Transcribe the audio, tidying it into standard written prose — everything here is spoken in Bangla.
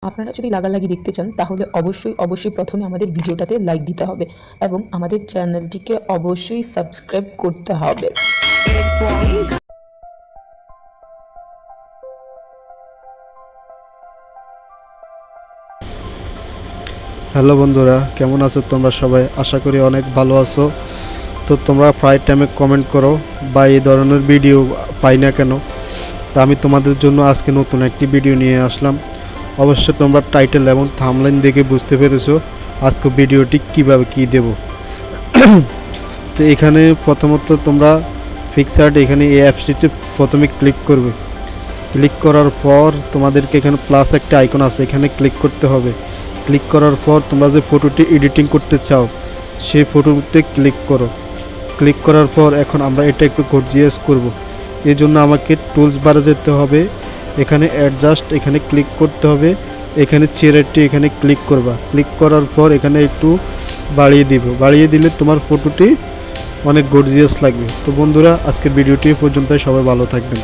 আপনারা যদি লাগালাগি দেখতে চান তাহলে অবশ্যই প্রথমে আমাদের ভিডিওটাতে লাইক দিতে হবে এবং আমাদের চ্যানেলটিকে অবশ্যই সাবস্ক্রাইব করতে হবে। হ্যালো বন্ধুরা, কেমন আছো তোমরা সবাই? আশা করি অনেক ভালো আছো। তো তোমরা প্রায় টাইমে কমেন্ট করো বা এই ধরনের ভিডিও পাই না কেন। তা আমি তোমাদের জন্য আজকে নতুন একটি ভিডিও নিয়ে আসলাম। অবশ্যই তোমরা টাইটেল এবং থাম্বনেইল দেখে বুঝতে পেরেছো আজকে ভিডিওটি কিভাবে কি দেব। তো এখানে প্রথমত তোমরা পিকচার্ট এখানে এই অ্যাপসটিতে প্রথমে ক্লিক করবে। ক্লিক করার পর তোমাদেরকে এখানে প্লাস একটা আইকন আছে, এখানে ক্লিক করতে হবে। ক্লিক করার পর তোমরা যে ফটোটি এডিটিং করতে চাও সেই ফটোতে ক্লিক করো। ক্লিক করার পর এখন আমরা এটা একটু গর্জিয়াস করব। এই জন্য আমাকে টুলস বারে যেতে হবে, এখানে অ্যাডজাস্ট এখানে ক্লিক করতে হবে, এখানে চেয়ারটি এখানে ক্লিক করবা। ক্লিক করার পর এখানে একটু বাড়িয়ে দিব, বাড়িয়ে দিলে তোমার ফটোটি অনেক গর্জিয়াস লাগবে। তো বন্ধুরা, আজকের ভিডিওটি পর্যন্ত, সবাই ভালো থাকবেন।